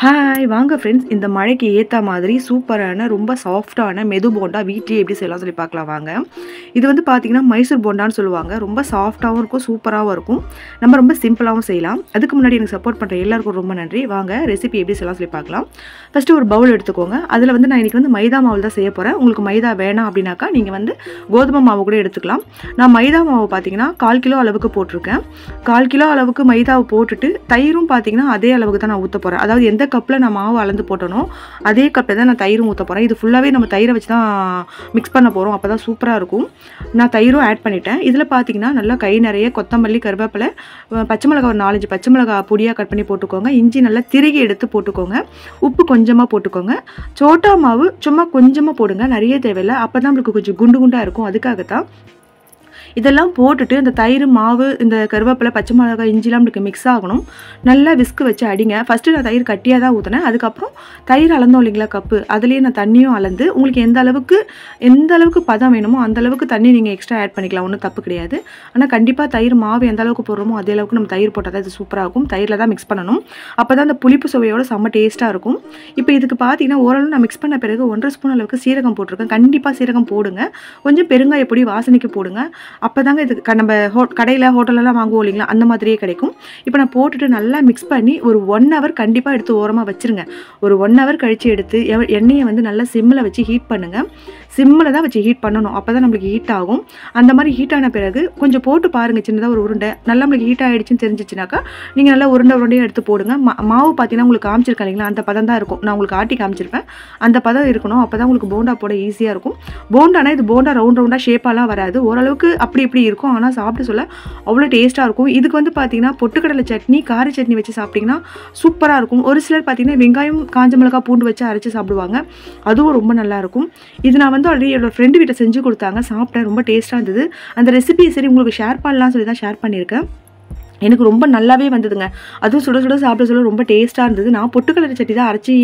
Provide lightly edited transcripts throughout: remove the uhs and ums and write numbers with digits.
Hi வாங்க friends, இந்த மழைக்கு ஏற்ற மாதிரி சூப்பரான ரொம்ப சாஃப்டான மெது போண்டா வீட்லேயே எப்படி செய்யலாம் சொல்லி பார்க்கலாம் வாங்க. இது வந்து பார்த்தீங்கன்னா மைசூர் போண்டான்னு சொல்லுவாங்க. ரொம்ப சாஃப்டாகவும் இருக்கும், சூப்பராகவும் இருக்கும். நம்ம ரொம்ப சிம்பிளாகவும் செய்யலாம். அதுக்கு முன்னாடி எனக்கு சப்போர்ட் பண்ணுற எல்லாருக்கும் ரொம்ப நன்றி. வாங்க ரெசிபி எப்படி செய்யலாம் சொல்லி பார்க்கலாம். ஃபஸ்ட்டு ஒரு பவுல் எடுத்துக்கோங்க. அதில் வந்து நான் இன்றைக்கி வந்து மைதா மாவு தான் செய்ய போகிறேன். உங்களுக்கு மைதா வேணாம் அப்படின்னாக்கா நீங்கள் வந்து கோதுமை மாவு கூட எடுத்துக்கலாம். நான் மைதா மாவு பார்த்தீங்கன்னா 1/4 கிலோ அளவுக்கு போட்டிருக்கேன். 1/4 கிலோ அளவுக்கு மைதாவை போட்டுட்டு தயிரும் பார்த்தீங்கன்னா அதே அளவுக்கு தான் நான் ஊற்ற போகிறேன். அதாவது எந்த கப்பில் நான் மாவு அளந்து போட்டனோ அதே கப்பில் தான் நான் தயிரும் ஊற்ற போகிறேன். இது ஃபுல்லாகவே நம்ம தயிரை வச்சு தான் மிக்ஸ் பண்ண போகிறோம். அப்போ தான் சூப்பராக இருக்கும். நான் தயிரும் ஆட் பண்ணிட்டேன். இதில் பார்த்தீங்கன்னா நல்லா கை நிறைய கொத்தமல்லி, கருவேப்பிலை, பச்சை மிளகா ஒரு 4-5 பச்சை மிளகா பொடியாக கட் பண்ணி போட்டுக்கோங்க. இஞ்சி நல்லா திருகி எடுத்து போட்டுக்கோங்க. உப்பு கொஞ்சமாக போட்டுக்கோங்க. சோட்டா மாவு சும்மா கொஞ்சமாக போடுங்க, நிறைய தேவையில்லை. அப்போ தான் நம்மளுக்கு கொஞ்சம் குண்டு குண்டாக இருக்கும். அதுக்காகத்தான் இதெல்லாம் போட்டுட்டு இந்த தயிர், மாவு, இந்த கருவேப்பிலை, பச்சை மிளகாய், இஞ்சிலாம் நம்மளுக்கு மிக்ஸ் ஆகணும். நல்லா விஸ்கு வச்சு அடிங்க. ஃபஸ்ட்டு நான் தயிர் கட்டியாக தான் ஊற்றினேன். அதுக்கப்புறம் தயிர் அளந்தோம் இல்லைங்களா கப்பு, அதுலேயே நான் தண்ணியும் அளந்து உங்களுக்கு எந்த அளவுக்கு பதம் வேணுமோ அந்த அளவுக்கு தண்ணி நீங்கள் எக்ஸ்ட்ரா ஆட் பண்ணிக்கலாம். ஒன்றும் தப்பு கிடையாது. ஆனால் கண்டிப்பாக தயிர் மாவு எந்த அளவுக்கு போடுறோமோ அதே அளவுக்கு நம்ம தயிர் போட்டால் தான் இது சூப்பராக இருக்கும். தயிரில் தான் மிக்ஸ் பண்ணணும். அப்போ தான் அந்த புளிப்பு சுவையோட செம்ம டேஸ்ட்டாக இருக்கும். இப்போ இதுக்கு பார்த்தீங்கன்னா ஓரளவு நான் மிக்ஸ் பண்ண பிறகு 1.5 ஸ்பூன் அளவுக்கு சீரகம் போட்டிருக்கேன். கண்டிப்பாக சீரகம் போடுங்க. கொஞ்சம் பெருங்காய பொடி வாசனைக்கு போடுங்க. அப்போ தாங்க இது நம்ம கடையில் ஹோட்டலெலாம் வாங்குவோம் இல்லைங்களா, அந்த மாதிரியே கிடைக்கும். இப்போ நான் போட்டுட்டு நல்லா மிக்ஸ் பண்ணி ஒரு 1 ஹவர் கண்டிப்பாக எடுத்து ஓரமாக வச்சுருங்க. ஒரு 1 ஹவர் கழித்து எடுத்து எண்ணெயை வந்து நல்லா சிம்மில் வச்சு ஹீட் பண்ணுங்கள். சிம்மில் தான் வச்சு ஹீட் பண்ணணும். அப்போ தான் நம்மளுக்கு ஹீட் ஆகும். அந்த மாதிரி ஹீட் ஆன பிறகு கொஞ்சம் போட்டு பாருங்கள். சின்னதாக ஒரு உருண்டை நல்லா நம்மளுக்கு ஹீட் ஆகிடுச்சுன்னு தெரிஞ்சிச்சுனாக்கா நீங்கள் நல்லா உருண்டையாக எடுத்து போடுங்க. மாவு பார்த்தீங்கன்னா உங்களுக்கு காமிச்சிருக்கேன் இல்லைங்களா, அந்த பதம் தான் இருக்கும். நான் உங்களுக்கு ஆட்டி காமிச்சிருப்பேன். அந்த பதம் இருக்கணும். அப்போ தான் உங்களுக்கு போண்டா போட ஈஸியாக இருக்கும். போண்டானா இது போண்டா ரவுண்டாக ஷேப்பாலாம் வராது. ஓரளவுக்கு அப்படி இப்படி இருக்கும். ஆனால் சாப்பிட்டு சொல்ல அவ்வளோ டேஸ்ட்டாக இருக்கும். இதுக்கு வந்து பார்த்தீங்கன்னா பொட்டுக்கடலை சட்னி, கார சட்னி வச்சு சாப்பிட்டிங்கன்னா சூப்பராக இருக்கும். ஒரு சிலர் பார்த்தீங்கன்னா வெங்காயம், காஞ்ச மிளகாய், பூண்டு வச்சு அரைச்சி சாப்பிடுவாங்க. அதுவும் ரொம்ப நல்லாயிருக்கும். இது நான் வந்து ஆல்ரெடி என்னோட ஃப்ரெண்டு வீட்டை செஞ்சு கொடுத்தாங்க, சாப்பிட்டேன். ரொம்ப டேஸ்ட்டாக இருந்தது. அந்த ரெசிபி சரி உங்களுக்கு ஷேர் பண்ணலாம் சொல்லி தான் ஷேர் பண்ணியிருக்கேன். எனக்கு ரொம்ப நல்லாவே வந்ததுங்க. அதுவும் சுட சுட சாப்பிட சொல்ல ரொம்ப டேஸ்ட்டாக இருந்தது. நான் பொட்டுக்கடலை சட்னி தான் அரைச்சி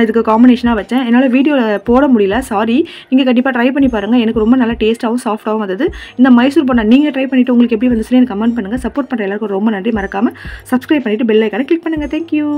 இதுக்கு காம்பினேஷனாக வச்சேன். என்னால் வீடியோவில் போட முடியல, சாரி. நீங்கள் கண்டிப்பாக ட்ரை பண்ணி பாருங்கள். எனக்கு ரொம்ப நல்லா டேஸ்ட்டாகவும் சாஃப்டாகவும் வந்தது. இந்த மைசூர் போண்டா நீங்கள் ட்ரை பண்ணிவிட்டு உங்களுக்கு எப்படி வந்துச்சுன்னு எனக்கு கமெண்ட் பண்ணுங்கள். சப்போர்ட் பண்ணுற எல்லாருக்கும் ரொம்ப நன்றி. மறக்காமல் சப்ஸ்கிரைப் பண்ணிவிட்டு பெல் ஐக்கானை கிளிக் பண்ணுங்கள். தேங்க்யூ.